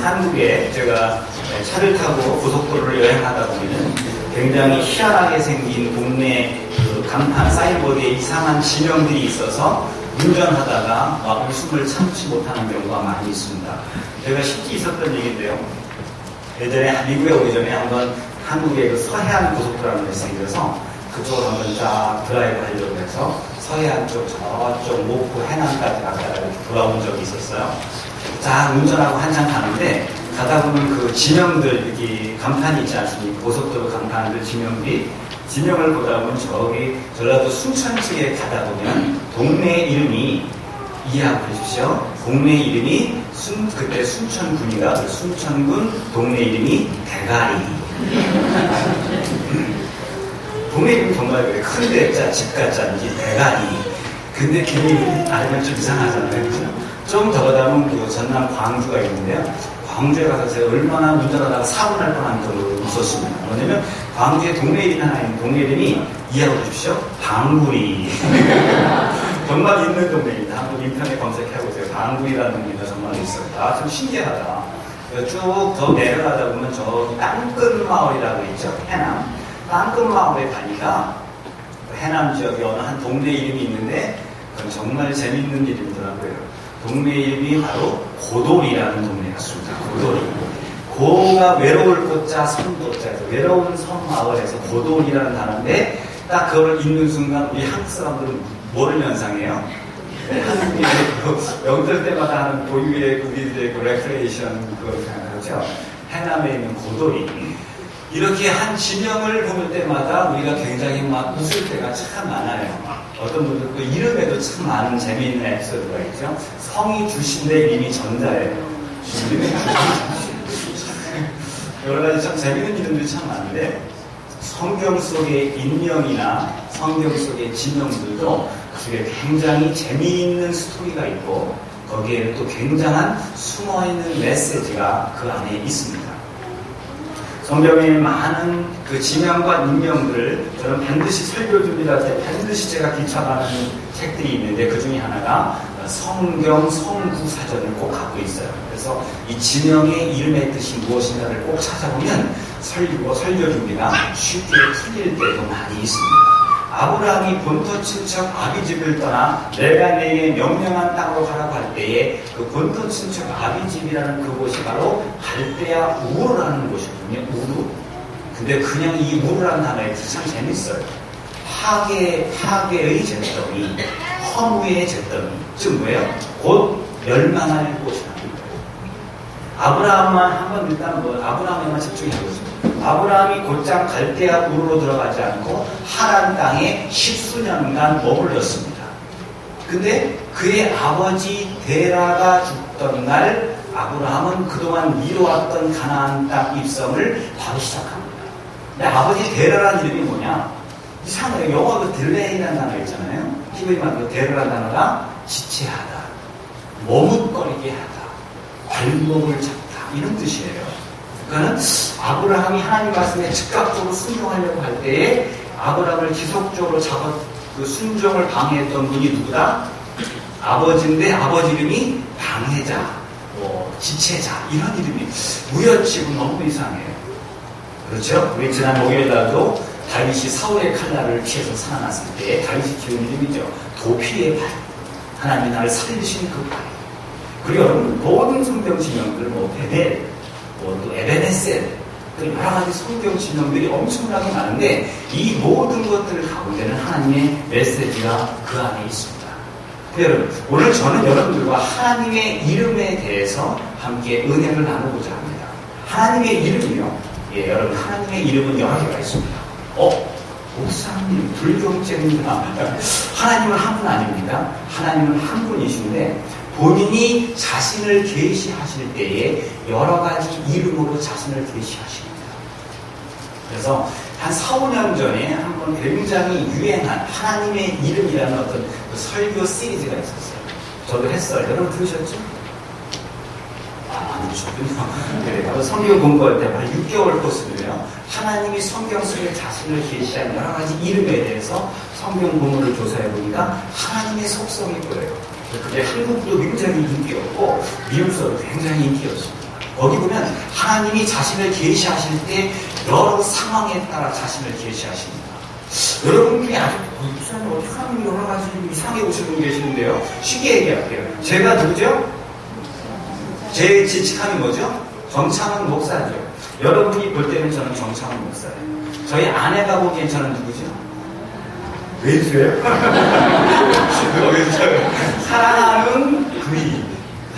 한국에 제가 차를 타고 고속도로를 여행하다 보면 굉장히 희한하게 생긴 동네 그 간판 사인보드에 이상한 지명들이 있어서 운전하다가 막 웃음을 참지 못하는 경우가 많이 있습니다. 제가 실제 있었던 얘기인데요. 예전에 미국에 오기 전에 한번 한국의 그 서해안 고속도로라는 데 생겨서 그쪽으로 한번 쫙 드라이브 하려고 해서 서해안 쪽 저쪽 목포 해남까지 갔다가 돌아온 적이 있었어요. 쫙 운전하고 한참 가는데 가다 보면 그 지명들 여기 간판이 있지 않습니까? 고속도로 간판들 지명을 보다 보면 저기 전라도 순천 쪽에 가다 보면 동네 이름이 이해하고 계십시오. 동네 이름이 그때 순천군이가 순천군 동네 이름이 대가리. 동네 이름 정말 그래. 큰 대자 집 같자는지 대가리. 근데 괜히 알면 좀 이상하잖아요. 좀 더 가다 보면 그 전남 광주가 있는데요. 광주에 가서 제가 얼마나 운전하다가 사고 날 뻔한 정도로 웃었습니다. 뭐냐면 광주에 동네 이름이 하나 있는 동네 이름이 이해하고 계십시오. 방구리. 정말 있는 동네입니다. 한번 인터넷 검색해보세요. 방구리라는 동네가 정말 있어요. 아, 좀 신기하다. 쭉 더 내려가다 보면 저기 땅끝마을이라고 있죠. 해남. 땅끝마을에 가니까 해남 지역에 어느 한 동네 이름이 있는데 그건 정말 재밌는 이름이더라고요. 동네 이름이 바로 고돌이라는 동네였습니다. 고돌이. 고가 외로울 꽃자 섬도자에서 외로운 섬 마을에서 고돌이라는 단어인데 딱 그걸 읽는 순간 우리 한국 사람들은 뭐를 연상해요? 한국인의 명절 때마다 하는 고유의 우리들의 그 레크레이션 그걸 생각하죠. 해남에 있는 고돌이. 이렇게 한 지명을 볼 때마다 우리가 굉장히 막 웃을 때가 참 많아요. 어떤 분들 또 이름에도 참 많은 재미있는 에피소드가 있죠. 성이 주신데 이름이 전자예요. 이름이 주신. 여러 가지 참 재미있는 이름들이 참 많은데 성경 속의 인명이나 성경 속의 지명들도 그게 굉장히 재미있는 스토리가 있고 거기에 또 굉장한 숨어있는 메시지가 그 안에 있습니다. 성경에 많은 그 지명과 인명들을 저는 반드시 설교 준비할 때 반드시 제가 비춰가는 책들이 있는데 그 중에 하나가 성경 성구 사전을 꼭 갖고 있어요. 그래서 이 지명의 이름의 뜻이 무엇인가를 꼭 찾아보면 설교 준비가 쉽게 풀릴 때도 많이 있습니다. 아브라함이 본토 친척 아비집을 떠나 내가 내게 명령한 땅으로 가라고 할 때에 그 본토 친척 아비집이라는 그곳이 바로 갈대아 우르라는 곳이거든요. 우르. 근데 그냥 이 우르라는 단어에 참 재밌어요. 파괴의 잿더미, 허무의 잿더미. 즉 뭐예요? 곧 멸망할 곳이라는 거예요. 아브라함만 한번 일단 아브라함에만 집중해보겠습니다. 아브라함이 곧장 갈대아 우르로 들어가지 않고 하란 땅에 10수년간 머물렀습니다. 근데 그의 아버지 데라가 죽던 날 아브라함은 그동안 미뤄왔던 가나안 땅 입성을 바로 시작합니다. 근데 아버지 데라라는 이름이 뭐냐? 이상해요. 영어 그 딜레이라는 단어 있잖아요. 히브리말 그 데라라는 단어가 지체하다, 머뭇거리게 하다, 발목을 잡다 이런 뜻이에요. 그러니까 아브라함이 하나님 말씀에 즉각적으로 순종하려고 할 때에 아브라함을 지속적으로 그 순종을 방해했던 분이 누구다? 아버지인데 아버지 이름이 방해자, 지체자 이런 이름이 우연치고 너무 이상해요. 그렇죠? 우리 지난 목요일날도 다윗이 사울의 칼날을 피해서 살아났을 때 다윗이 지은 이름이죠. 도피의 발. 하나님이 나를 살리신 그 발. 그리고 여러분 모든 성경 지명들 베델 또 에베네셀, 또 여러 가지 성경 지명들이 엄청나게 많은데 이 모든 것들 가운데는 하나님의 메시지가 그 안에 있습니다. 여러분, 오늘 저는 여러분들과 하나님의 이름에 대해서 함께 은혜를 나누고자 합니다. 하나님의 이름이요. 예, 여러분, 하나님의 이름은 여러 개가 있습니다. 목사님, 불경쟁이다. 하나님은 한 분 아닙니까? 하나님은 한 분이신데 본인이 자신을 계시하실 때에 여러 가지 이름으로 자신을 계시하십니다. 그래서 한 4, 5년 전에 한번 굉장히 유행한 하나님의 이름이라는 어떤 그 설교 시리즈가 있었어요. 저도 했어요. 여러분 들으셨죠? 안 들으셨군요. 네, 바로 성경 공부할 때 바로 6개월 코스로요. 하나님이 성경 속에 자신을 계시한 여러 가지 이름에 대해서 성경 공부를 조사해 보니까 하나님의 속성이 보여요. 그게 한국도 굉장히 인기였고 미국서도 굉장히 인기였습니다. 거기 보면 하나님이 자신을 계시하실 때 여러 상황에 따라 자신을 계시하십니다. 여러분들이 아주 목사님 어떻게 하나님이 여러 가지 이상하게 오신 분 계시는데요. 쉽게 얘기할게요. 제가 누구죠? 제 직함이 뭐죠? 정창훈 목사죠. 여러분이 볼 때는 저는 정창훈 목사예요. 저희 아내가 보기엔 저는 누구죠? 왜 이러세요? 사랑하는 그이,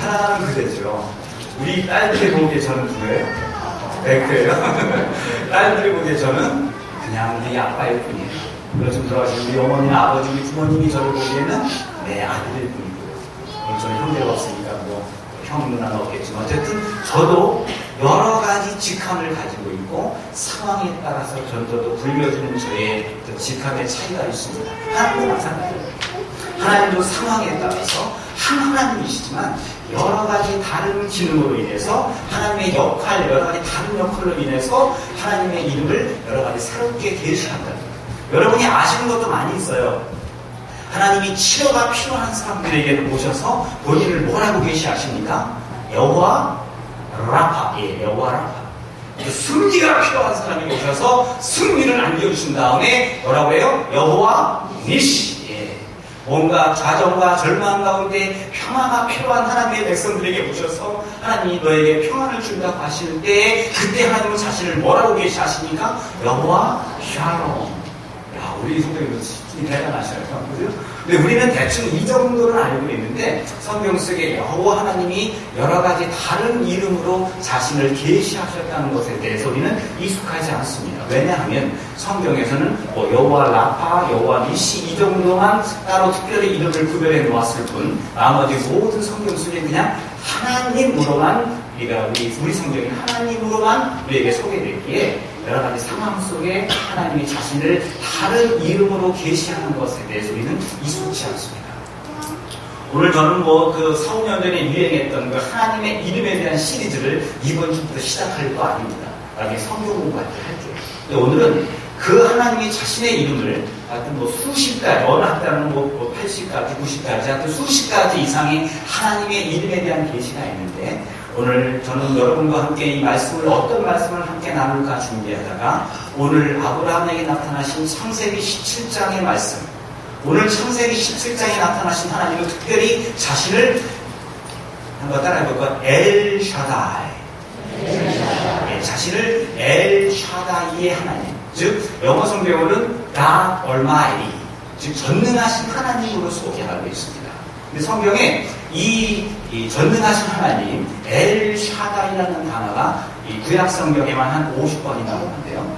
사랑하는 그대죠. 우리 딸들이 보기에 저는 누구예요? 백그예요. 딸들이 보기에 저는 그냥 우리 아빠일 뿐이에요. 요즘 돌아가신 우리 어머니나 아버지, 우리 부모님이 저를 보기에는 내 아들일 뿐이고요. 오늘 저는 형제가 없으니까 형 누나는 없겠지만 어쨌든 저도 여러 가지 직함을 가지고 있고 상황에 따라서 저도 불려지는 저의 직함의 차이가 있습니다. 하나님도 마찬가지예요. 하나님도 상황에 따라서 한 하나님이시지만 여러 가지 다른 기능으로 인해서 하나님의 역할, 여러 가지 다른 역할로 인해서 하나님의 이름을 여러 가지 새롭게 계시한다. 여러분이 아시는 것도 많이 있어요. 하나님이 치료가 필요한 사람들에게 오셔서 본인을 뭐라고 계시하십니까? 여호와 라파. 예, 여호와 라파. 승리가 필요한 사람이 오셔서 승리를 안겨주신 다음에 뭐라고 해요? 여호와 니시. 예. 뭔가 좌절과 절망 가운데 평화가 필요한 하나님의 백성들에게 오셔서 하나님이 너에게 평안을 준다고 하실 때 그때 하나님은 자신을 뭐라고 계시하십니까? 여호와 샬롬. 야, 우리 성경에도 대단하셔요. 그죠? 근데 우리는 대충 이 정도는 알고 있는데 성경 속에 여호와 하나님이 여러 가지 다른 이름으로 자신을 계시하셨다는 것에 대해서 우리는 익숙하지 않습니다. 왜냐하면 성경에서는 뭐 여호와 라파, 여호와 니시 이 정도만 따로 특별히 이름을 구별해 놓았을 뿐 나머지 모든 성경 속에 그냥 하나님으로만 우리 성경이 하나님으로만 우리에게 소개됐기에 여러 가지 상황 속에 하나님이 자신을 다른 이름으로 계시하는 것에 대해서 우리는 익숙치 않습니다. 오늘 저는 그 4, 5년 전에 유행했던 그 하나님의 이름에 대한 시리즈를 이번 주부터 시작할 거 아닙니다. 나중에 성경 공부할 때 할게요. 근데 오늘은 그 하나님이 자신의 이름을 하여튼 수십 가지, 어느 학자는 80가지, 90가지, 하여튼 수십 가지 이상의 하나님의 이름에 대한 계시가 있는데 오늘 저는 여러분과 함께 이 말씀을 어떤 말씀을 함께 나눌까 준비하다가 오늘 아브라함에게 나타나신 창세기 17장의 말씀 오늘 창세기 17장에 나타나신 하나님은 특별히 자신을 한번 따라해볼까요? 엘 샤다이 네, 자신을 엘 샤다이의 하나님 즉 영어 성경으로는 God Almighty 즉 전능하신 하나님으로 소개하고 있습니다. 근데 성경에 이 전능하신 하나님 엘 샤다이라는 단어가 이 구약 성경에만 한 50번이 나오는데요.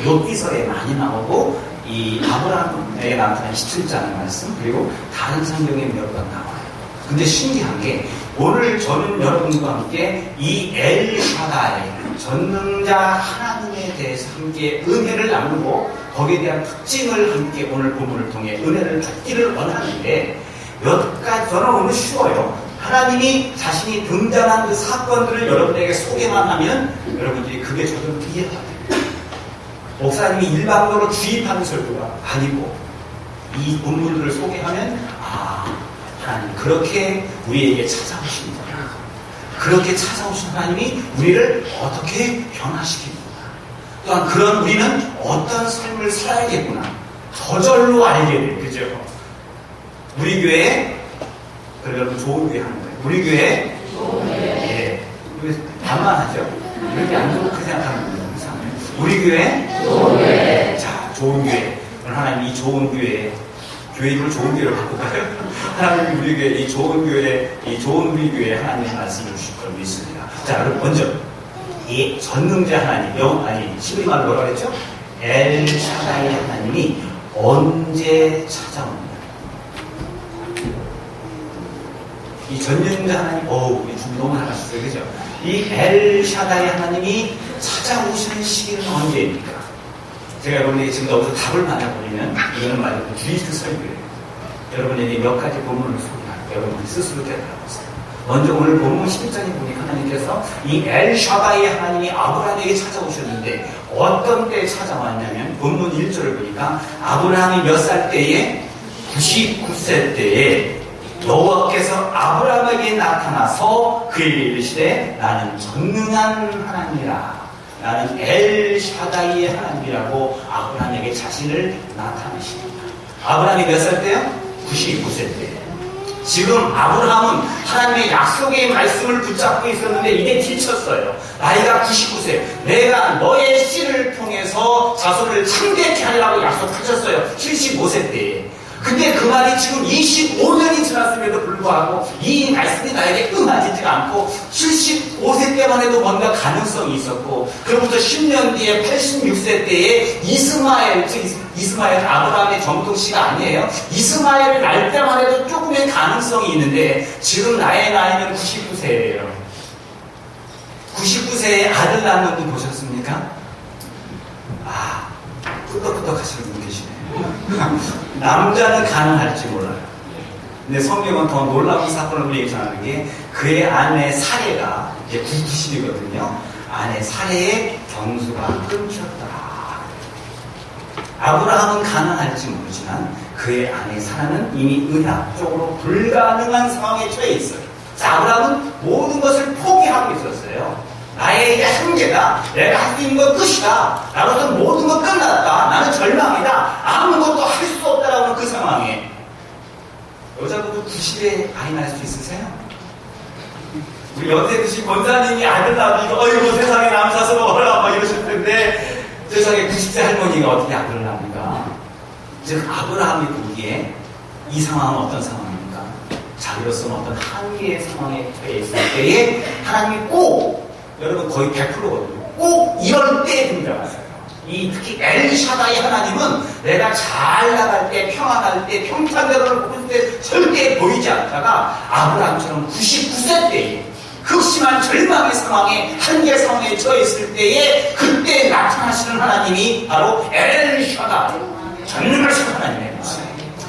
욥기서에 많이 나오고 이 아브라함에게 나타난 17장의 말씀 그리고 다른 성경에 몇 번 나와요. 근데 신기한 게 오늘 저는 여러분과 함께 이 엘 샤다이 전능자 하나님에 대해서 함께 은혜를 나누고 거기에 대한 특징을 함께 오늘 본문을 통해 은혜를 받기를 원하는데 몇 가지 저는 오늘 쉬워요. 하나님이 자신이 등장한 그 사건들을 여러분에게 소개만 하면 여러분들이 그게 저절로 이해가 돼요. 목사님이 일방적으로 주입하는 설교가 아니고 이 본문들을 소개하면 하나님 그렇게 우리에게 찾아오십니다. 그렇게 찾아오신 하나님이 우리를 어떻게 변화시킵니다. 또한 그런 우리는 어떤 삶을 살아야겠구나. 저절로 알게 돼. 그죠? 우리 교회, 여러분 좋은 교회 하는 거예요. 우리 교회, 예. 반만하죠. 이렇게 안 좋게 생각하는 거예요. 이상해요. 우리 교회, 자, 좋은 교회. 오늘 하나님 이 좋은 교회, 교회 이름을 좋은 교회로 바꿀까요? 하나님 우리 교회, 이 좋은 교회, 이 좋은 우리 교회에 하나님의 말씀을 주실 걸 믿습니다. 자, 여러분 먼저 이 전능자 하나님, 시리말로 뭐라고 했죠? 엘 샤다이 하나님이 언제 찾아옵니다. 이 전능자 하나님, 우리 준비 너무 잘하셨어요. 그죠? 이 엘 샤다이 하나님이 찾아오시는 시기는 언제입니까? 제가 여러분에게 지금 여기서 답을 말해버리면 이거는 말고 주의식 설교예요. 여러분에게 몇 가지 본문을 소개할게요. 여러분 스스로 대답해보세요. 먼저 오늘 본문 11장에 보니까 하나님께서 이 엘 샤다이 하나님이 아브라함에게 찾아오셨는데 어떤 때에 찾아왔냐면 본문 1절을 보니까 아브라함이 몇 살 때에 99세 때에 여호와께서 아브라함에게 나타나서 그에게 이르시되 나는 전능한 하나님이라. 나는 엘샤다이의 하나님이라고 아브라함에게 자신을 나타내십니다. 아브라함이 몇 살 때요? 99세 때예요. 지금 아브라함은 하나님의 약속의 말씀을 붙잡고 있었는데 이게 지쳤어요. 나이가 99세. 내가 너의 씨를 통해서 자손을 창대케 하려고 약속하셨어요. 75세 때에. 근데 그 말이 지금 25년이 지났음에도 불구하고 이 말씀이 나에게 응하지가 않고 75세 때만 해도 뭔가 가능성이 있었고, 그로부터 10년 뒤에 86세 때에 이스마엘 아브라함의 정통씨가 아니에요. 이스마엘을 낳을 때만 해도 조금의 가능성이 있는데 지금 나의 나이는 99세예요. 99세에 아들 낳는 분 보셨습니까? 아, 끄덕끄덕 하시는 분 계시네요. 남자는 가능할지 몰라요. 근데 성경은 더 놀라운 사건을 우리에게 전하는 게 그의 아내 사례가 이제 90이거든요. 아내 사례의 경수가 끊겼더라. 아브라함은 가능할지 모르지만 그의 아내 사라는 이미 의학적으로 불가능한 상황에 처해 있어요. 아브라함은 모든 것을 포기하고 있었어요. 나의 한계다. 내가 할 수 있는 건 끝이다. 나로서 모든 건 끝났다. 나는 절망이다. 아무것도 할 수 없다라는 그 상황에 여자분도 90에 아이 낳을 수 있으세요? 우리 연세 드신 권사님이 아들 낳으니까 어이구 세상에 남사스러워라 막 이러실 텐데 세상에 90세 할머니가 어떻게 아들을 낳습니까? 즉 아브라함이 보기에 이 상황은 어떤 상황입니까? 자기로서는 어떤 한계의 상황에 처해 있을 때에 하나님이 꼭, 여러분 거의 100%거든요. 꼭 이럴 때 등장하세요. 이 특히 엘샤다의 하나님은 내가 잘 나갈 때, 평안할 때, 평탄대로를 보일 때 절대 보이지 않다가 아브라함처럼 99세 때에 극심한 절망의 상황에, 한계 상황에 처해 있을 때에 그때 나타나시는 하나님이 바로 엘샤다, 전능하신 하나님의 모습.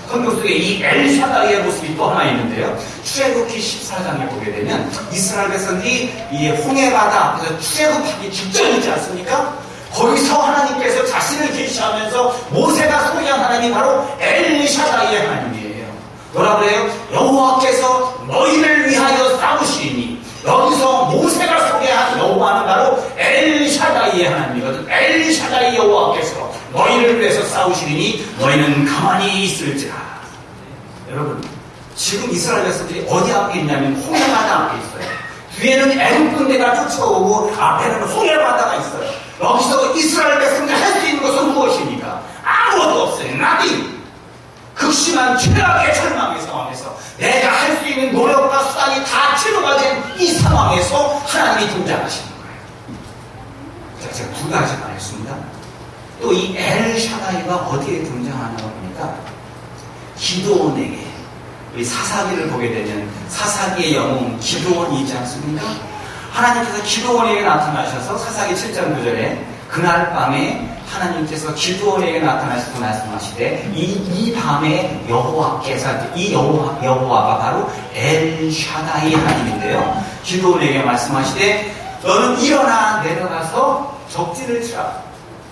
성경 속에 이 엘샤다의 모습이 또 하나 있는데요. 출애굽기 14장에 보게 되면 이스라엘 백성들이 이 홍해바다 앞에서 출애굽하기 직전이지 않습니까? 거기서 하나님께서 자신을 계시하면서 모세가 소개한 하나님이 바로 엘샤다의 하나님이에요. 뭐라 그래요? 여호와께서 너희를 위하여 싸우시니. 여기서 모세가 소개한 여호와는 바로 엘샤다이의 하나님이거든. 엘샤다이 여호와께서 너희를 위해서 싸우시니 너희는 가만히 있을지라. 여러분, 지금 이스라엘 백성들이 어디 앞에 있냐면 홍해바다 앞에 있어요. 뒤에는 애굽 군대가 쫓아오고 앞에는 홍해바다가 있어요. 여기서 이스라엘 백성들이 할 수 있는 것은 무엇입니까? 아무것도 없어요. nothing. 극심한 최악의 절망의 상황에서 내가 할 수 있는 노력과 수단이 다 치료가 된 이 상황에서 하나님이 등장하시는 거예요. 자, 제가 두 가지 말했습니다. 또 이 엘샤다이가 어디에 등장하냐고 보니까 기드온에게, 우리 사사기를 보게 되면 사사기의 영웅 기드온이 있지 않습니까? 하나님께서 기드온에게 나타나셔서 사사기 7장 9절에 그날 밤에 하나님께서 기드온에게 나타나셔서 말씀하시되 이 밤에 여호와께서, 이 여호와가 바로 엘샤다이 하나님인데요. 기드온에게 말씀하시되 너는 일어나 내려가서 적진을 치라.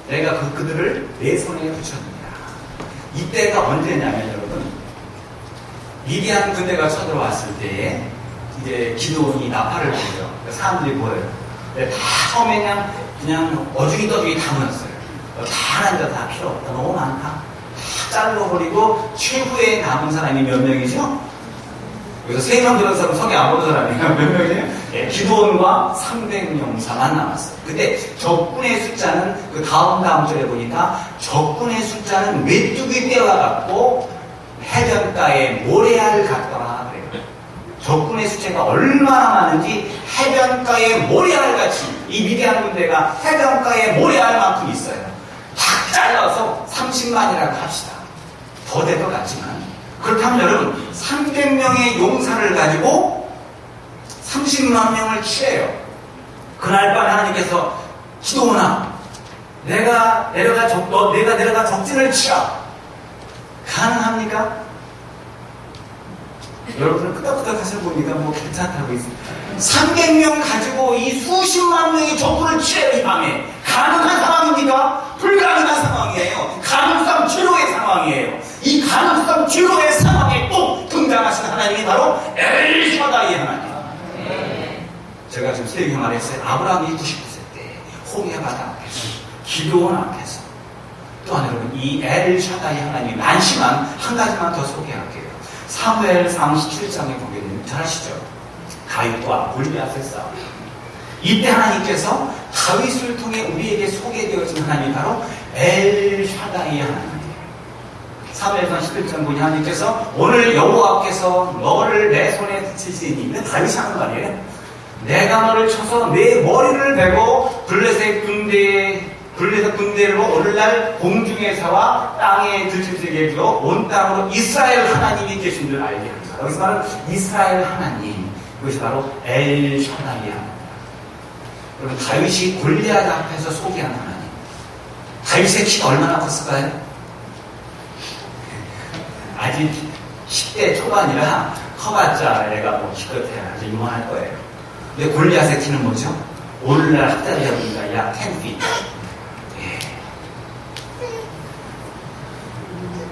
내가 그들을 내 손에 붙였느니라. 이때가 언제냐면 여러분, 미디안 군대가 쳐들어왔을 때에 이제 기드온이 나팔을 불어요. 사람들이 보여요. 근데 다 처음에 그냥 어중이떠중이 다 모였어요. 다 하나님 다 필요 없다. 너무 많다. 다 잘라버리고 최후에 남은 사람이 몇 명이죠? 여기서 3명 들은 사람 성에 안 보는 사람이에요. 몇 명이에요? 예, 기드온과 300명사만 남았어요. 근데 적군의 숫자는 그 다음 절에 보니까 적군의 숫자는 메뚜기 떼와 같고 해변가에 모래알 같더라 그래요. 적군의 숫자가 얼마나 많은지 해변가에 모래알같이 이 미디안 군대가 해변가에 모래알만큼 있어요. 다 잘라서 30만이라고 합시다. 더 될 것 같지만 그렇다면 여러분 300명의 용사를 가지고 30만 명을 취해요. 그날 밤 하나님께서 기도오나 내가 내려가 적진을 치라. 가능합니까? 여러분은 끄덕끄덕 하시는 보니까 뭐 괜찮다고 있습니다. 300명 가지고 이 수십만 명의 적군을 취해요. 이 밤에 가능한 상황입니까? 불가능한 상황이에요. 가능성 제로의 상황이에요. 이 가능성 제로의 상황에 또 등장하신 하나님이 바로 엘샤다이의 하나님. 제가 지금 세계 말했어요. 아브라함이 99세 때 홍해 바다 앞에서 기도원 앞에서 또한 여러분 이 엘샤다이 하나님 난심한 한 가지만 더 소개할게요. 사무엘상 17장에 보게 되면 잘 아시죠? 다윗과 골리앗의 싸움. 이때 하나님께서 다윗을 통해 우리에게 소개되어진 하나님이 바로 엘샤다이의 하나님이에요. 사무엘상 11장 보니 하나님께서 오늘 여호와께서 너를 내 손에 붙이시니 다윗이 하는 말이에요. 내가 너를 쳐서 내 머리를 베고 블레셋 군대로 오늘날 공중에서와 땅에 들치게 해줘 온 땅으로 이스라엘 하나님이 계신 줄 알게 합니다. 여기서 말하는 이스라엘 하나님, 그것이 바로 엘샤다이 하나님. 여러분 다윗이 골리앗 앞에서 소개한 하나님. 다윗의 키가 얼마나 컸을까요? 아직 10대 초반이라 커봤자 애가 뭐 기껏해야 아주 이만할 거예요. 근데 골리앗의 키는 뭐죠? 오늘날 학자들이 보니까 약 10feet.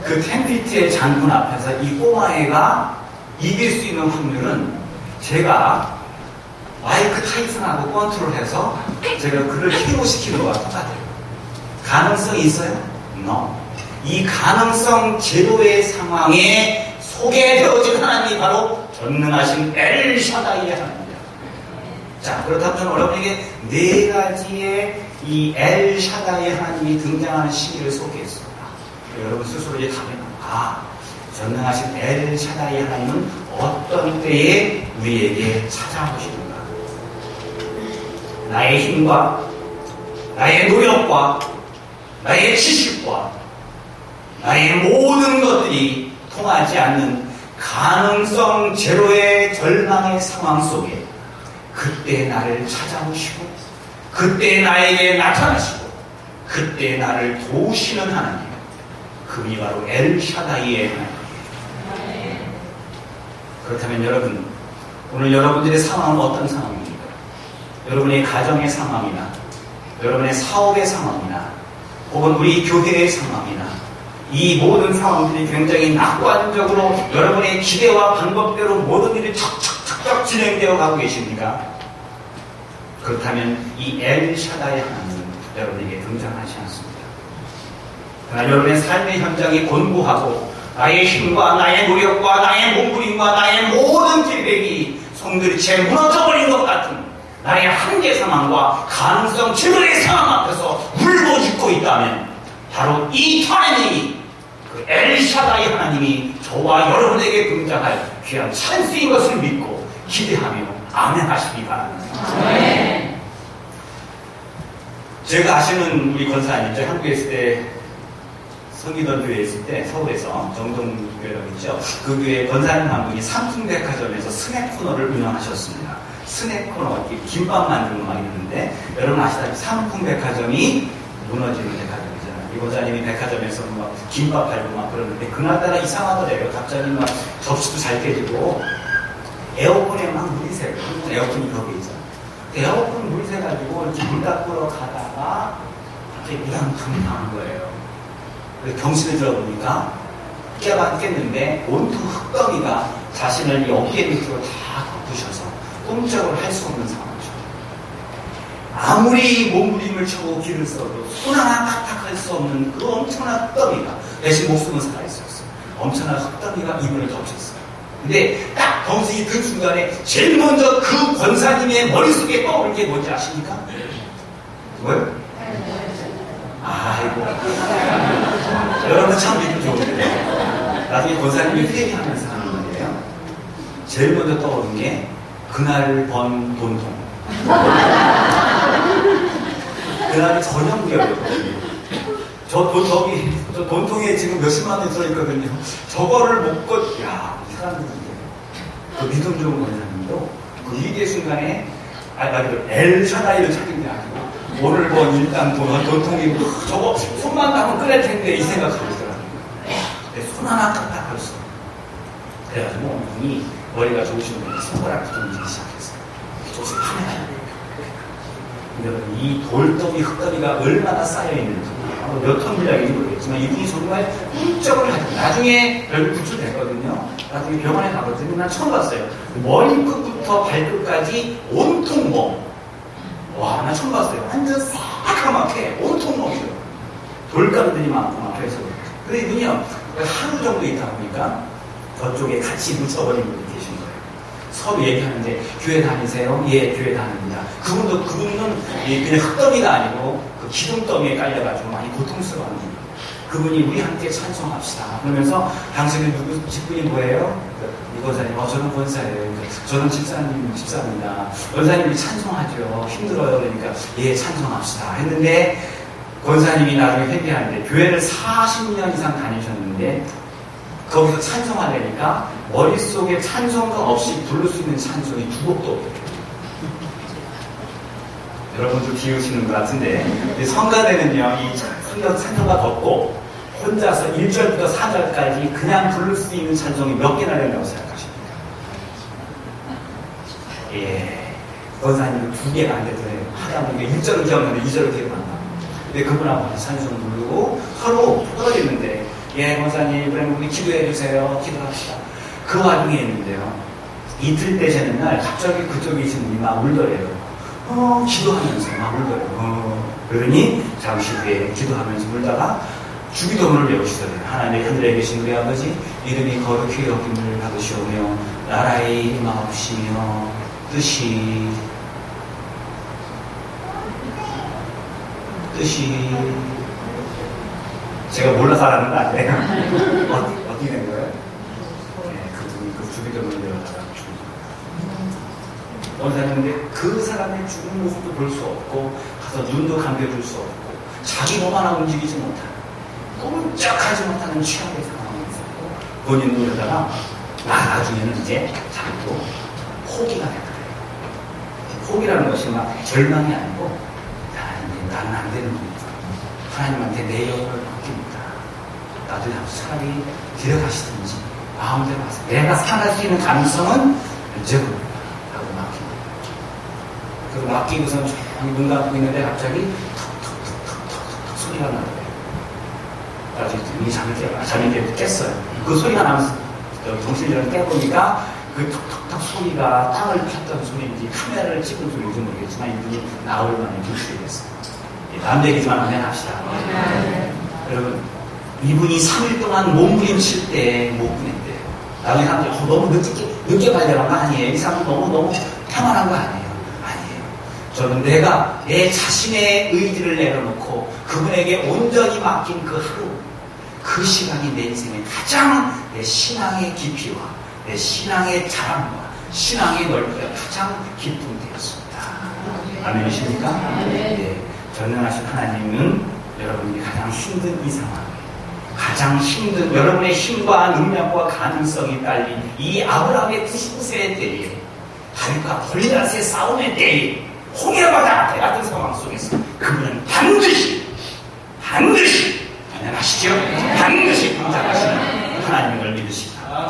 그 10feet의 장군 앞에서 이 꼬마애가 이길 수 있는 확률은 제가 마이크 타이슨하고 컨트롤해서 제가 그를 KO시키는 거와 똑같아요. 가능성이 있어요? No. 이 가능성 제로의 상황에 소개되어진 하나님이 바로 전능하신 엘샤다이의 하나님입니다. 자, 그렇다면 저는 여러분에게 네 가지의 이 엘샤다이의 하나님이 등장하는 시기를 소개했습니다. 여러분 스스로 이제 답이 나와. 전능하신 엘샤다이 하나님은 어떤 때에 우리에게 찾아오시는가? 나의 힘과 나의 노력과 나의 지식과 나의 모든 것들이 통하지 않는 가능성 제로의 절망의 상황 속에 그때 나를 찾아오시고 그때 나에게 나타나시고 그때 나를 도우시는 하나님, 그분이 바로 엘샤다이의 하나님이에요. 그렇다면 여러분, 오늘 여러분들의 상황은 어떤 상황입니까? 여러분의 가정의 상황이나 여러분의 사업의 상황이나 혹은 우리 교회의 상황이나 이 모든 상황들이 굉장히 낙관적으로 여러분의 기대와 방법대로 모든 일이 척척척척 진행되어 가고 계십니까? 그렇다면 이 엘샤다이 하나님은 여러분에게 등장하지 않습니다. 그러나 여러분의 삶의 현장이 곤고하고 나의 힘과 나의 노력과 나의 몸부림과 나의 모든 계획이 송두리째 무너져버린 것 같은 나의 한계 상황과 가능성 제로의 상황 앞에서 울부짖고 있다면 바로 이 타이밍이 그 엘샤다이 하나님이 저와 여러분에게 등장할 귀한 찬스인 것을 믿고 기대하며 아멘 하시기 바랍니다. 네. 제가 아시는 우리 권사님이죠. 한국에 있을 때 성기던 교회에 있을 때 서울에서 정동교회라고 있죠. 그 교회 권사님 한 분이 삼풍백화점에서 스낵 코너를 운영하셨습니다. 스낵 코너, 김밥 만드는 거 막 있는데 여러분 아시다시피 삼풍백화점이 무너지는 백화점이잖아요. 이 권사님이 백화점에서 막 김밥 팔고 막 그러는데 그날따라 이상하더래요. 갑자기 막 접시도 잘 깨지고 에어컨에 막 물이 새고 에어컨이 거기 있잖아요. 에어컨 물이 새가지고 이렇게 물 닦으러 가다가 갑자기 무당통이 나온 거예요. 그래서 경신을 들어보니까 깨봤겠는데 온통 흙덩이가 자신을 이 어깨 밑으로 다 덮으셔서 꼼짝을 할 수 없는 상황이죠. 아무리 몸부림을 쳐고 길을 써도 손 하나 까딱할 수 없는 그 엄청난 흙덩이가 대신 목숨은 살아있었어요. 엄청난 흙덩이가 이분을 덮쳤어요. 근데 딱 경신이 든 순간에 제일 먼저 그 권사님의 머릿속에 떠오른 게 뭔지 아십니까? 뭐요? 아이고. 여러분 참 믿음 좋은데 나중에 권사님이 회개하면서 하는 말이에요. 제일 먼저 떠오른 게 그날 번 돈통. 그날이 저녁이었거든요. 저 돈통에 지금 몇십만 원이 들어있거든요. 저거를 먹고, 야, 이 사람들이 그 믿음 좋은 권사님도 그 위기의 순간에 엘샤다이를 찾은 게 아니고 오늘 뭐 일단 돈통이 저거 손만 닿으면 끓일 텐데 이 생각하고 있더라고요. 근데 손 하나 까딱할 수 없어요. 그래가지고 이미 머리가 좋으신 분이 손가락 붙이기 시작했어요. 조금 카메라에. 여러분, 이 돌더미, 흙더미가 얼마나 쌓여있는지, 몇 톤 분량인지 모르겠지만, 이분이 정말 꿈쩍을 하죠. 나중에 결국 구출됐거든요. 나중에 병원에 가거든요. 난 처음 봤어요. 머리끝부터 발끝까지 온통 멍. 와, 나 처음 봤어요. 완전 새까맣게 온통 멍이죠. 돌가루들이 많고 막 해서. 근데 이분이요, 하루 정도 있다 보니까 저쪽에 같이 묻혀버린 분이 계신 거예요. 서로 얘기하는데, 교회 다니세요? 예, 교회 다닙니다. 그분은 그냥 흙더미가 아니고 그 기둥더미에 깔려가지고 많이 고통스러워하는 분이에요. 그분이 우리 함께 찬송합시다. 그러면서 당신은 누구 직분이 뭐예요? 이 권사님, 저는 권사예요. 저는 집사입니다. 권사님이 찬송하죠. 힘들어요. 그러니까 예, 찬송합시다. 했는데 권사님이 나중에 회개하는데 교회를 40년 이상 다니셨는데 거기서 찬송하려니까 머릿속에 찬송가 없이 부를 수 있는 찬송이 두 곡도 없대요. 여러분도 비우시는 것 같은데 성가대는요, 이 찬송가 걷고 혼자서 1절부터 4절까지 그냥 부를 수 있는 찬송이 몇 개나 된다고 생각하십니까? 예, 권사님은 2개가 안 되더래요. 하다 보니까 1절은 기억나는데 2절은 기억 안 나고. 근데 그분하고 찬송 부르고 서로 떨어지는데, 예, 권사님, 그럼 우리 기도해 주세요. 기도합시다. 그 와중에 있는데요, 이틀 때 되는 날 갑자기 그쪽에 계신 분이 막 울더래요. 기도하면서 막 울더래요. 그러니 잠시 후에 기도하면서 울다가 주기도문을 외우시더래요. 하나님의 하늘에 계신 우리 아버지, 이름이 거룩히 여김을 받으시오며 나라의 임하옵시며 뜻이 제가 몰라서 하는 거 아니에요? 어떻게 된 거예요? 네, 그분이 그 주기도문을 외웠다가 원사님인데 그 사람의 죽은 모습도 볼 수 없고 가서 눈도 감겨줄 수 없고 자기 몸 하나 움직이지 못하는 꼼짝하지 못하는 취약의 상황이 있었고 본인도 그러다가 나중에는 이제 자기도 포기가 되더래요. 포기라는 것이 막 절망이 아니고 나는 안 되는 겁니다. 하나님한테 내 영혼을 맡깁니다. 나도 차라리 데려가시든지 마음대로 하세요. 내가 살아갈 수 있는 가능성은 언제고 그리고 맡기고선 조용히 눈 감고 있는데 갑자기 턱턱턱턱턱 소리가 나더래요. 나중에 눈이 잠이 깼어요. 그 소리가 나면서 정신을 깨보니까 그 턱턱턱 소리가 땅을 폈던 소리인지 카메라를 찍은 소리인지 모르겠지만 이분이 나흘 만에 노출이 됐어요. 남 얘기지만 한번 합시다. 여러분, 이분이 3일 동안 몸부림칠 때 못 보냈대요. 나중에 사람들이 너무 늦게 발견한 거 아니에요. 이 사람은 너무 평안한 거 아니에요. 저는 내가 내 자신의 의지를 내려놓고 그분에게 온전히 맡긴 그 하루, 그 시간이 내 인생의 가장 내 신앙의 깊이와 내 신앙의 자랑과 신앙의 넓이가 가장 기쁜 때였습니다. 아멘이십니까? 네. 전능하신 하나님은 여러분이 가장 힘든 이 상황, 가장 힘든 여러분의 힘과 능력과 가능성이 딸린 이 아브라함의 99세의 때에 다윗과 골리앗의 싸움의 때에 홍해바다 앞에 같은 상황 속에서 그분은 반드시 단련하시죠. 반드시 등장하시는 하나님을 믿으십니다.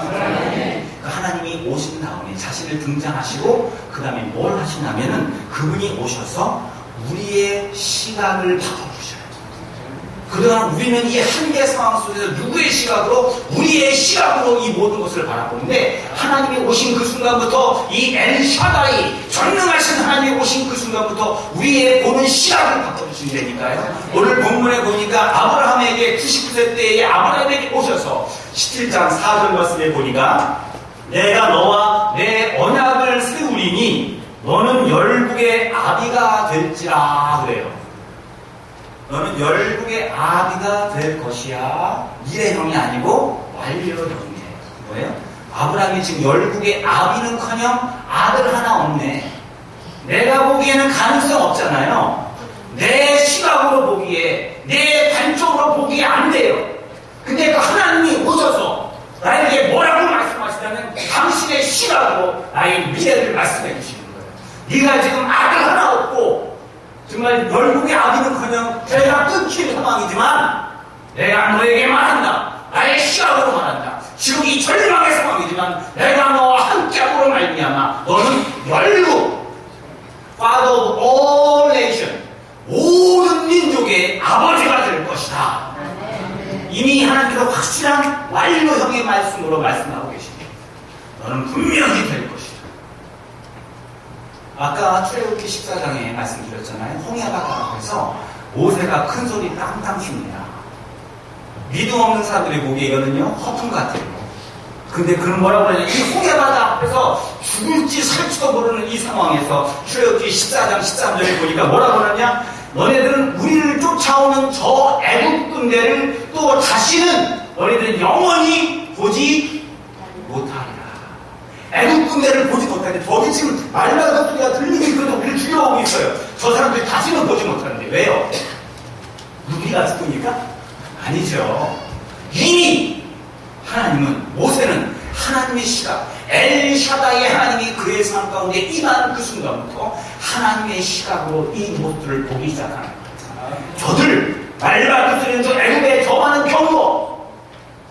그 하나님이 오신 다음에 자신을 등장하시고 그 다음에 뭘 하시냐면은 그분이 오셔서 우리의 시각을 바꿔주셔요. 그동안 우리는 이 한계 상황 속에서 누구의 시각으로 우리의 시각으로 이 모든 것을 바라보는데 하나님이 오신 그 순간부터 이 엘샤다이 전능하신 하나님이 오신 그 순간부터 우리의 보는 시각을 바꿔주신다니까요. 오늘 본문에 보니까 아브라함에게 99세 때에 아브라함에게 오셔서 17장 4절 말씀에 보니까 내가 너와 내 언약을 세우리니 너는 열국의 아비가 될지라 그래요. 너는 열국의 아비가 될 것이야. 미래형이 아니고 완료형이에요. 뭐예요? 아브라함이 지금 열국의 아비는커녕 아들 하나 없네. 내가 보기에는 가능성 없잖아요. 내 시각으로 보기에, 내 관점으로 보기에 안 돼요. 근데 그 하나님이 오셔서 나에게 뭐라고 말씀하시냐면 당신의 시각으로 나의 미래를 말씀해 주시는 거예요. 네가 지금 아들 하나 없고 정말 열국의 아비는커녕 내가 끊긴 상황이지만 내가 너에게 말한다. 나의 시각으로 말한다. 지금 이 절망의 상황이지만 내가 너와 함께함으로 말미암아 너는 열국 Father of all nations 확실한 완료형의 말씀으로 말씀하고 계십니다. 너는 분명히 될 것이다. 아까 출애굽기 14장에 말씀드렸잖아요. 홍해바다 앞에서 모세가 큰 소리 땅땅 칩니다. 믿음 없는 사람들이 보기에 이거는요 허풍 같아요. 근데 그는 뭐라고 그러냐, 이 홍해바다 앞에서 죽을지 살지도 모르는 이 상황에서 출애굽기 14장 13절에 보니까 뭐라고 그러냐, 너네들은 우리를 쫓아오는 저 애국 군대를 또 다시는 너희들은 영원히 보지 못하리라. 애국 군대를 보지 못하는데 거기 지금 말마다 소리가 들리고 있거든. 우리를 죽여오고 있어요. 저 사람들이 다시는 보지 못하는데 왜요? 우리가 죽으니까? 아니죠. 이미 하나님은, 모세는 하나님의 시각, 엘샤다의 하나님이 그의 삶 가운데 임하는 그 순간부터 하나님의 시각으로 이 모습들을 보기 시작하는 거예요. 저들 말마다 소리는 저 애국에 저 많은 경고,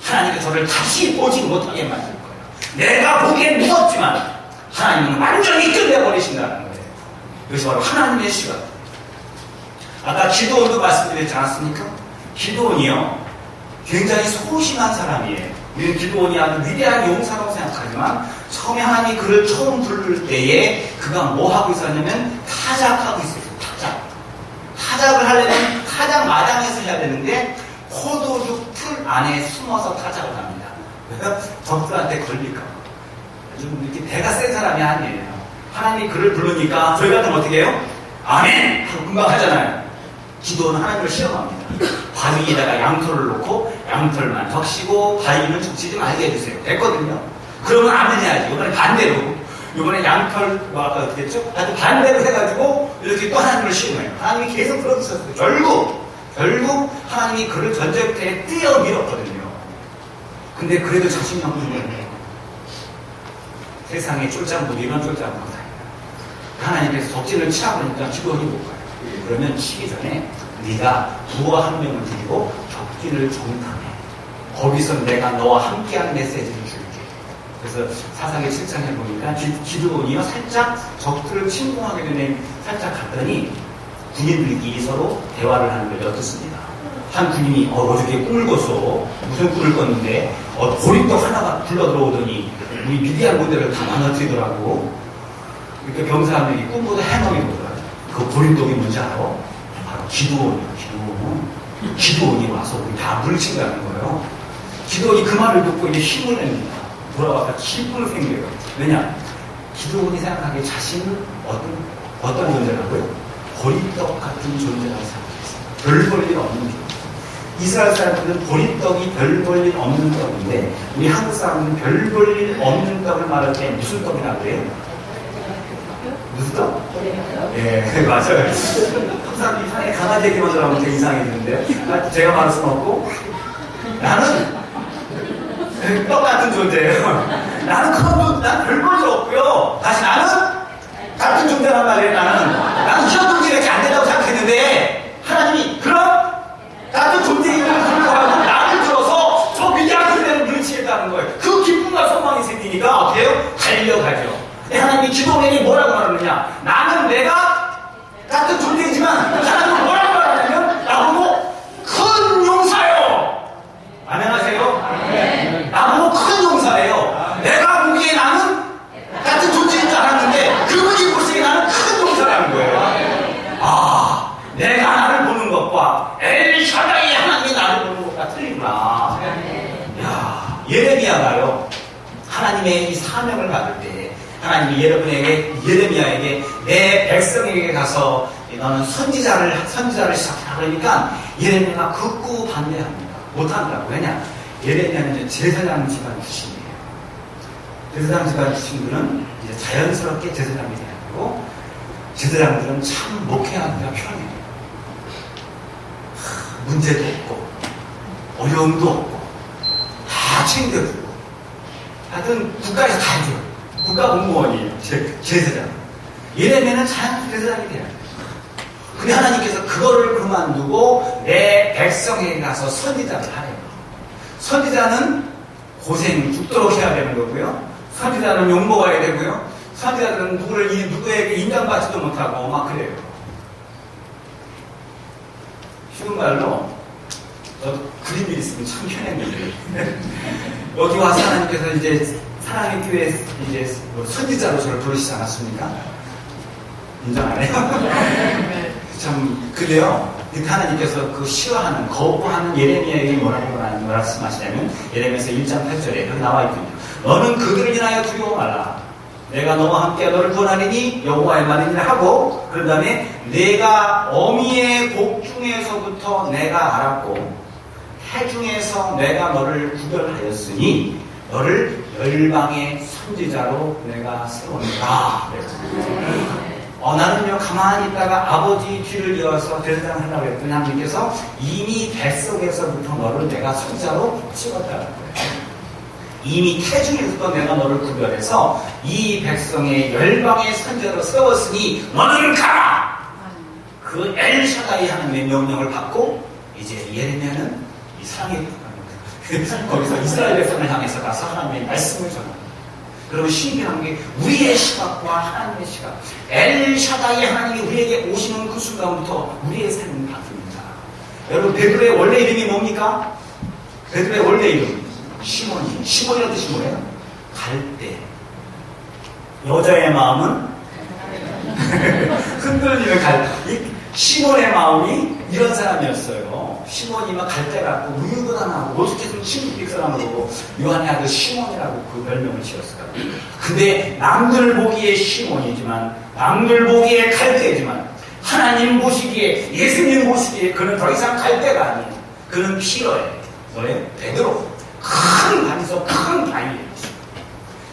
하나님이 저를 다시 보지 못하게 만들 거예요. 내가 보기엔 무섭지만 하나님은 완전히 끝내버리신다는 거예요. 이것이 바로 하나님의 시각. 아까 기도원도 말씀드렸지 않았습니까? 기도원이요 굉장히 소심한 사람이에요. 우리는 기도원이 아주 위대한 용사라고 생각하지만 처음에 하나님이 그를 처음 부를 때에 그가 뭐 하고 있었냐면 타작하고 있었어요. 타작을 하려면 타작 마당에서 해야 되는데 포도주 풀 안에 숨어서 타작을 합니다. 왜요? 적들한테 걸릴까 봐. 좀 이렇게 대가 센 사람이 아니에요. 하나님이 그를 부르니까 저희 같으면 어떻게 해요? 아멘! 하고 금방 하잖아요. 기도는 하나님을 시험합니다. 바위에다가 양털을 놓고 양털만 적시고 바위는 적시지 말게 해주세요. 됐거든요. 그러면 아멘 해야지. 이번에 반대로. 이번에 양털, 뭐 아까 어떻게 했죠? 아주 반대로 해가지고 이렇게 또 하나님을 시험해요. 하나님이 계속 그러셨어요. 결국 하나님이 그를 전쟁터에 뛰어 밀었거든요. 근데 그래도 자신이 없는 거예요. 세상에 쫄짱보기 이런 쫄짱보다 하나님께서 적진을 치라보니까 기도원이 못 가요. 그러면 치기 전에 네가 부하 한 명을 드리고 적진을 정탐해. 거기서 내가 너와 함께한 메시지를 줄게. 그래서 사사기 7장에 보니까 기드온이요 살짝 적들을 침공하게 되면 살짝 갔더니 군인들끼리 서로 대화를 하는 걸 엿듣습니다. 한 군인이 어저께 꿈을 꿨어. 무슨 꿈을 꿨는데 보리떡 하나가 굴러 들어오더니 우리 미디안 군대를 다 무너뜨리더라고. 그러니까 병사 한 명이 꿈보다 해몽이 오더라고. 그 보리떡이 뭔지 알아? 바로 기드온이에요. 기드온이 와서 우리 다 물친다는 거예요. 기드온이 그 말을 듣고 이제 힘을 냅니다. 돌아와서 기쁨을 생겨요. 왜냐? 기드온이 생각하기에 자신은 어떤 존재라고요? 보리떡 같은 존재라고 생각했어요. 별 볼 일 없는 존재. 이스라엘 사람들은 보리떡이 별 볼 일 없는 떡인데 우리 한국 사람은 별 볼 일 없는 떡을 말할 때 무슨 떡이라고 그래요? 무슨 떡? 예, 맞아요. 항상 이 산에 강아지 얘기만 들어가면 되게 이상해지는데 제가 말할 수는 없고 나는 똑같은 존재예요. 나는 별 볼 일 없고요. 다시 나는 같은 존재란 말이에요. 나는 이런 존재밖에 안 된다고 생각했는데 하나님이 그럼 같은 존재임을 불구하고 나를 들어서 저 위대한 존재를 물리치겠다는 거예요. 그 기쁨과 소망이 생기니까 어떻게 해요? 달려가죠. 하나님이 기도원에게 뭐라고 말하느냐? 나는 내가 같은 존재이지만 하나님은 뭐라고 말하냐면 나보고 큰 용사요. 아멘 하세요? 아멘. 나보고 큰 용사예요. 내가 보기에 나는 같은 존재인 줄 알았는데 그분이 보시기에 나는 큰 용사라는 거예요. 아, 내가 나를 보는 것과 엘샤다이 하나님이 나를 보는 것과 틀리구나. 야, 예레미야가요 하나님의 이 사명을 받을 때 하나님이 예레미야에게 내 백성에게 가서 너는 선지자를 시작하라 그러니까 예레미야가 극구 반대합니다. 못한다고. 왜냐? 예레미야는 제사장 집안 출신이에요. 제사장 집안 출신들은 이제 자연스럽게 제사장이 돼야 되고 제사장들은 참 목회하기가 편해요. 문제도 없고 어려움도 없고 다 챙겨주고 하여튼 국가에서 다 해줘요. 국가 공무원이에요. 제사장. 예레미야는 자연스럽게 제사장이 돼야 돼요. 근데 하나님께서 그거를 그만두고 내 백성에게 가서 선지자를 하래요. 선지자는 고생 죽도록 해야 되는 거고요. 선지자는 욕먹어야 되고요. 선지자들은 누구에게 인정받지도 못하고 막 그래요. 쉬운 말로 저도 그림이 있으면 참 편했는데 여기 와서 하나님께서 이제 사랑의 교회 이제 선지자로 저를 부르시지 않았습니까? 인정 안 해요? 참 근데요 그때 하나님께서 그 싫어하는 거부하는 예레미야에게 뭐라고 말씀하시냐면 예레미야서 1장 8절에 여기 나와 있군요. 너는 그들을 인하여 두려워 말라. 내가 너와 함께 너를 구원하리니 여호와의 말이니라 하고 그 다음에 내가 어미의 복중에서부터 내가 알았고 태중에서 내가 너를 구별하였으니 너를 열방의 선지자로 내가 세웠다. 나는요 가만히 있다가 아버지 뒤를 이어서 대장을 하려고 했더니 하나님께서 이미 뱃속에서부터 너를 내가 선지자로 찍었다는 거예요. 이미 태중에서부터 내가 너를 구별해서 이 백성의 열방의 선지자로 세웠으니 너는 가라! 그 엘샤다이 하나님의 명령을 받고 이제 예레미야는 이 사랑의 거기서 이스라엘 백성을 향해서 가서 하나님의 말씀을 전합니다. 그러면 신기한 게 우리의 시각과 하나님의 시각 엘샤다이 하나님이 우리에게 오시는 그 순간부터 우리의 삶은 바뀝니다. 여러분 베드로의 원래 이름이 뭡니까? 베드로의 원래 이름 시몬이라는 뜻이 뭐예요? 갈대. 여자의 마음은 흔들리는 갈대. 시몬의 마음이 이런 사람이었어요. 시몬이면 갈대 같고 우유부단하고 어떻게든 친구익 사람으로 요한의 아들 시몬이라고 그 별명을 지었을까. 근데 남들 보기에 시몬이지만 남들 보기에 갈대지만 하나님 보시기에 예수님 보시기에 그는 더 이상 갈대가 아니에요. 그는 피러예요. 뭐예요? 베드로. 큰 반석, 큰 바위예요.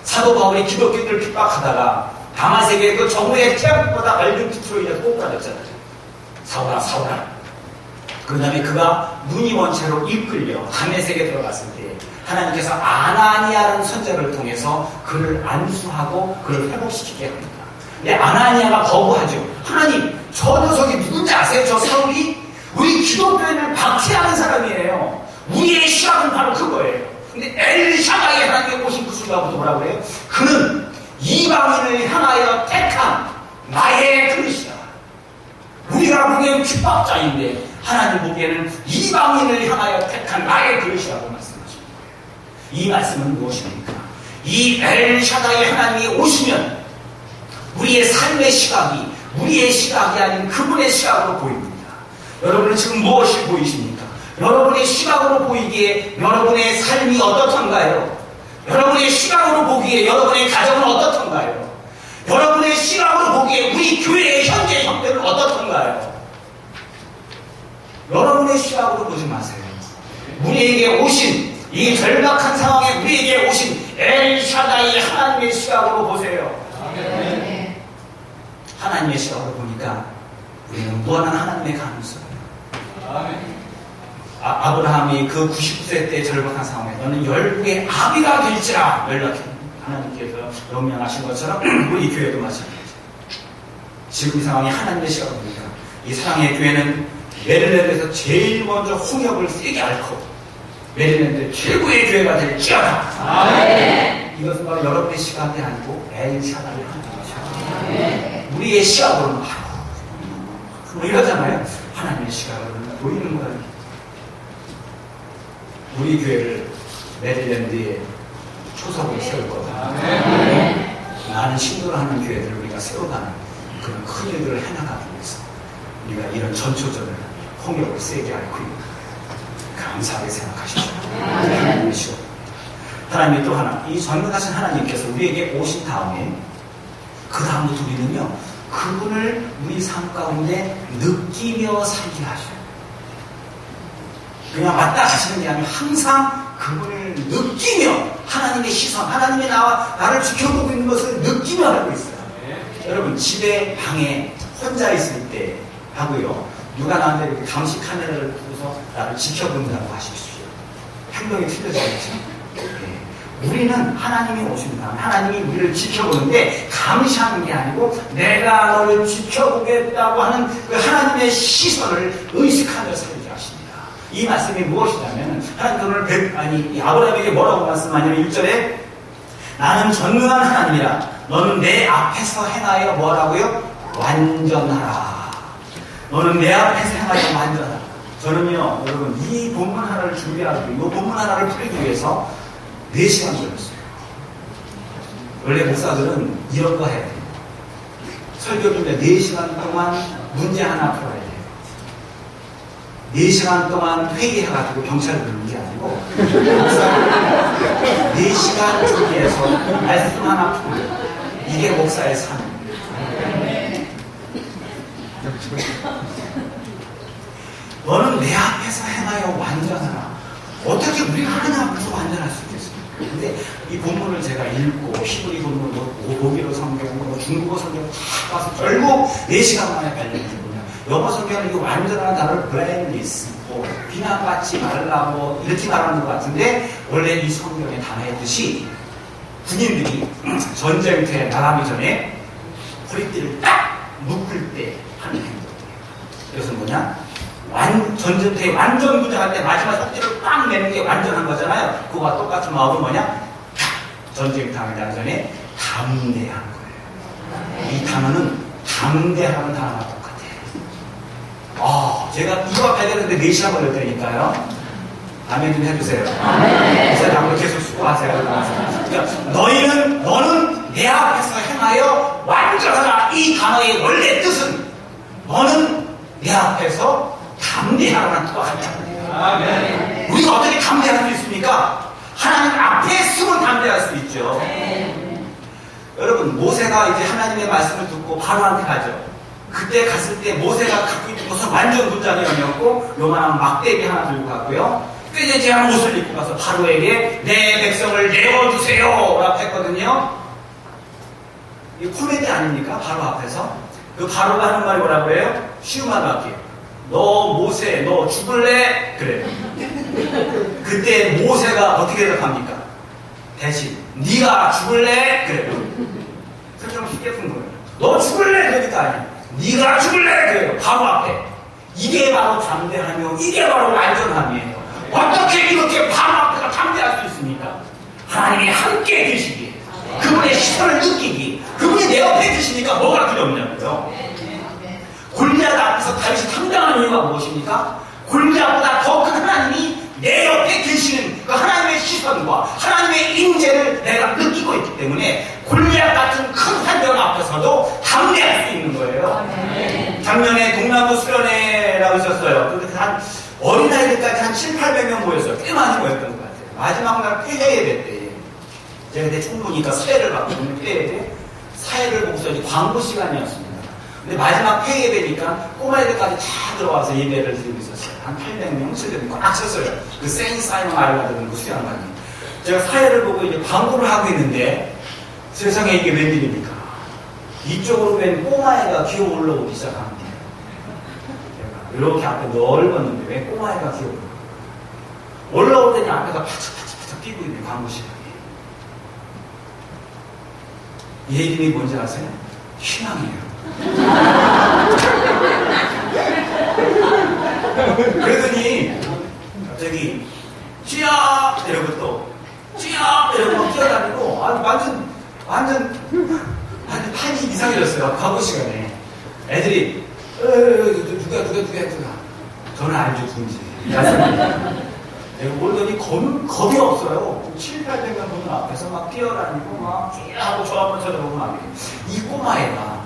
사도 바울이 기독교인들 핍박하다가 다마색의 그 정오의 태양보다 밝은 빛으로 인해 꼬꾸라졌잖아요. 사울아, 사울아. 그 다음에 그가 눈이 먼 채로 이끌려 다메섹에 들어갔을 때 하나님께서 아나니아라는 선자를 통해서 그를 안수하고 그를 회복시키게 합니다. 근데 아나니아가 거부하죠. 하나님, 저 녀석이 누군지 아세요? 저 사울이 우리 기독교인을 박해하는 사람이에요. 우리의 시각은 바로 그거예요. 근데 엘샤다이 하나님께 오신 그 순간부터 뭐라고 해요? 그는 이방인을 향하여 택한 나의 그릇이다. 우리가 보기엔 핍박자인데 하나님 보기에는 이방인을 향하여 택한 나의 그릇이라고 말씀하십니다. 이 말씀은 무엇입니까? 이 엘샤다이 하나님이 오시면 우리의 삶의 시각이 우리의 시각이 아닌 그분의 시각으로 보입니다. 여러분은 지금 무엇이 보이십니까? 여러분의 시각으로 보이기에 여러분의 삶이 어떻던가요? 여러분의 시각으로 보기에 여러분의 가정은 어떻던가요? 여러분의 시각으로 보기에 우리 교회의 현재 형태는 어떻던가요? 여러분의 시각으로 보지 마세요. 우리에게 오신 이 절박한 상황에 우리에게 오신 엘샤다이 하나님의 시각으로 보세요. 하나님의 시각으로 보니까 우리는 무한한 하나님의 가능성이에요. 아브라함이 그 99세 때 절박한 상황에 너는 열국의 아비가 될지라 연락했습니다. 하나님께서 명령하신 것처럼 우리 교회도 마찬가지입니다. 지금 이 상황이 하나님의 시각으로 보니까 이 사랑의 교회는 메릴랜드에서 제일 먼저 홍역을 세게 앓고 메릴랜드 최고의 교회가 될지어다. 이것은 바로 여러분의 시각이 아니고 엘샤다이 하나님의 시각. 우리의 시각으로는 바로 이러잖아요. 하나님의 시각으로는 보이는 거예요. 우리 교회를 메릴랜드에 초석을 세울 거다. 나는 신도를 하는 교회들을 우리가 세워가는 그런 큰 일들을 해나가기 위해서 우리가 이런 전초전을 홍역을 세게 앓고 있는 감사하게 생각하십시오. 하나님의 시간. 하나님이 또 하나, 이 전능하신 하나님께서 우리에게 오신 다음에 그 다음부터 우리는요 그분을 우리 삶 가운데 느끼며 살게 하셔요. 그냥 왔다 가시는 게 아니라 항상 그분을 느끼며 하나님의 시선, 하나님의 나를 지켜보고 있는 것을 느끼며 하고 있어요. 여러분 집에 방에 혼자 있을 때 하고요. 누가 나한테 이렇게 감시 카메라를 두고서 나를 지켜본다고 하십시오. 행동이 틀려지겠죠. 우리는 하나님이 오신다. 하나님이 우리를 지켜보는데 감시하는 게 아니고 내가 너를 지켜보겠다고 하는 그 하나님의 시선을 의식하며 살게 하십니다. 이 말씀이 무엇이냐면 하나님 오늘 아브라함에게 뭐라고 말씀하냐면 1절에 나는 전능한 하나님이라 너는 내 앞에서 행하여 뭐라고요? 완전하라. 너는 내 앞에서 행하여 완전하라. 저는요, 여러분, 이 본문 하나를 준비하고, 이 본문 하나를 풀기 위해서 4시간 걸렸어요. 원래 목사들은 이런 거 해야 돼요. 설교 중에 4시간 동안 문제 하나 풀어야 돼요. 4시간 동안 회의해가지고 경찰을 부르는 게 아니고, 목사는 4시간 준비해서 말씀 하나 풀어요. 이게 목사의 삶입니다. 너는 내 앞에서 행하여 완전하라. 어떻게 우리가 하나님 앞에서 완전할 수 있겠습니까? 근데 이 본문을 제가 읽고 히브리 본문, 독일어 성경, 중국어 성경 다 봐서 결국 4시간 만에 발견된 거냐. 영어 성경은 이 완전한 단어를 blameless, 비난받지 말라고 이렇게 말하는 것 같은데 원래 이 성경의 단어의 뜻이 군인들이 전쟁터에 나가기 전에 허리띠를 딱 묶을 때 하는 행동이에요. 그래서 뭐냐? 전쟁터에 완전 무장할 때 마지막 속지를 꽉 내는 게 완전한 거잖아요. 그거와 똑같은 마음은 뭐냐? 전쟁터에 나가기 전에 담대한 거예요. 이 단어는 담대하는 단어와 똑같아요. 제가 이거 발견했는데 4시간 걸렸다니까요. 아멘 좀 해주세요. 목사님 앞으로 계속 수고하세요. 그러니까 너는 내 앞에서 행하여 완전하라. 이 단어의 원래 뜻은 너는 내 앞에서 담대하라는 뜻과 같아요. 우리가 어떻게 담대할 수 있습니까? 하나님 앞에 있으면 담대할 수 있죠. 여러분, 모세가 이제 하나님의 말씀을 듣고 바로한테 가죠. 그때 갔을 때 모세가 갖고 있는 것은 완전 군장이었고 요만한 막대기 하나 들고 갔고요. 꾀재재한 옷을 입고 가서 바로에게 내 백성을 내어주세요 라고 했거든요. 이 코미디 아닙니까? 바로 앞에서. 그 바로가 하는 말이 뭐라고 해요? 쉬운 말로 할게요. 너 모세 너 죽을래? 그래요. 그때 모세가 어떻게 대답합니까? 대신 네가 죽을래? 그래요. 그럼 쉽게 푼 거예요. 너 죽을래? 그러니까 아니에요. 네가 죽을래? 그래요. 바로 앞에. 이게 바로 담대하며 이게 바로 완전함이에요. 어떻게 이렇게 바로 앞에서 담대할 수 있습니까? 하나님이 함께 계시기에 그분의 시선을 느끼기 그분이 내 옆에 계시니까 뭐가 두렵냐고요. 골리앗 앞에서 다윗이 당당한 이유가 무엇입니까? 골리앗보다 더 큰 하나님이 내 옆에 계시는 그 하나님의 시선과 하나님의 인재를 내가 느끼고 있기 때문에 골리앗 같은 큰 환경 앞에서도 담대할 수 있는 거예요. 작년에 동남부 수련회라고 있었어요. 그런데 한 어린아이들까지 한 700~800명 모였어요. 꽤 많이 모였던 것 같아요. 마지막 날 폐회예배 때 제가 그때 총무니까 사회를 받거든요. 폐회예배 사회를 보고서 이제 광고 시간이었습니다. 근데 마지막 폐예배니까 꼬마애들까지 다 들어와서 예배를 드리고 있었어요. 한 800명, 700명 꽉 찼어요. 그 세인사이먼 아이가들은 그 수양관이. 제가 사회를 보고 이제 광고를 하고 있는데 세상에 이게 웬일입니까? 이쪽으로 웬 꼬마애가 기어 올라오기 시작합니다. 이렇게 앞에 넓었는데 왜 꼬마애가 기어 올라올 때니 앞에가 파짝파짝 뛰고 있는 광고 시간이. 얘 이름이 뭔지 아세요? 희망이에요. 그러더니 갑자기 쥐야 이러고 또 쥐야 이러고 뛰어다니고 완전 판이 이상해졌어요. 광고 시간에 애들이 누가 저는 알죠 군지 내가 모르더니 겁이 없어요. 700~800명 보는 앞에서 막 뛰어다니고 막 하고 저 한번 쳐다보고 막 이 꼬마애가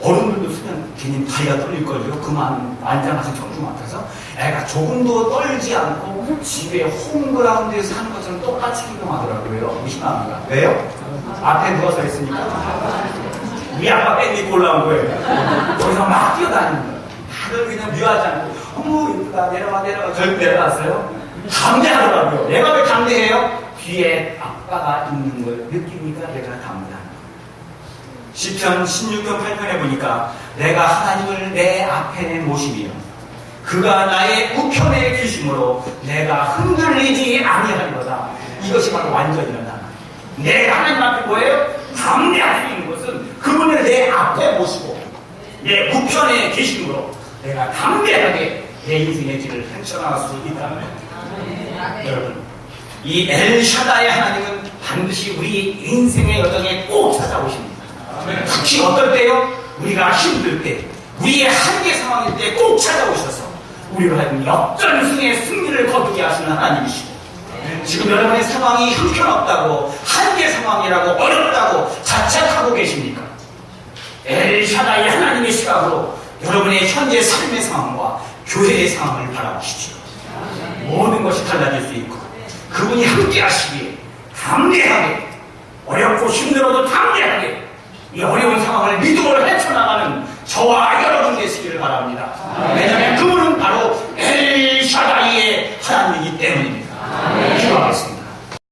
어른들도 쓰면 괜히 다리가 떨릴걸요. 그만 안장하신 청중 앞에서 애가 조금도 떨지 않고 집에 홈그라운드에서 하는 것처럼 똑같이 기동하더라고요. 희망이가. 왜요? 앞에 누가 서 있으니까 우리 아빠 뺑 입고 올라온 거예요. 거기서 막 뛰어다니는 거예요. 다들 그냥 묘하지 않고 어머 이쁘다 내려와 저기 내려갔어요. 담대하더라고요. 내가 왜 담대해요? 뒤에 아빠가 있는 걸 느끼니까 내가 담대합니다. 시편 16편 8편에 보니까 내가 하나님을 내 앞에 모시며 그가 나의 우편에 계심으로 내가 흔들리지 아니하리로다. 이것이 바로 완전이라는 단어. 내가 하나님 앞에 뭐예요? 담대할 수 있는 것은 그분을 내 앞에 모시고 내 우편에 계심으로 내가 담대하게 내 인생의 길을 헤쳐나갈 수 있다는 겁니다. 여러분, 이 엘샤다의 하나님은 반드시 우리 인생의 여정에 꼭 찾아오십니다. 특히 어떨 때요? 우리가 힘들 때, 우리의 한계 상황일 때 꼭 찾아오셔서 우리로 하여금 역전승의 승리를 거두게 하시는 하나님이시고, 지금 여러분의 상황이 형편없다고, 한계 상황이라고, 어렵다고 자책하고 계십니까? 엘샤다이 하나님의 시각으로 여러분의 현재 삶의 상황과 교회의 상황을 바라보십시오. 모든 것이 달라질 수 있고, 그분이 함께 하시기에 담대하게, 어렵고 힘들어도 담대하게 이 어려운 상황을 믿음으로 헤쳐나가는 저와 여러분 되시기를 바랍니다. 왜냐하면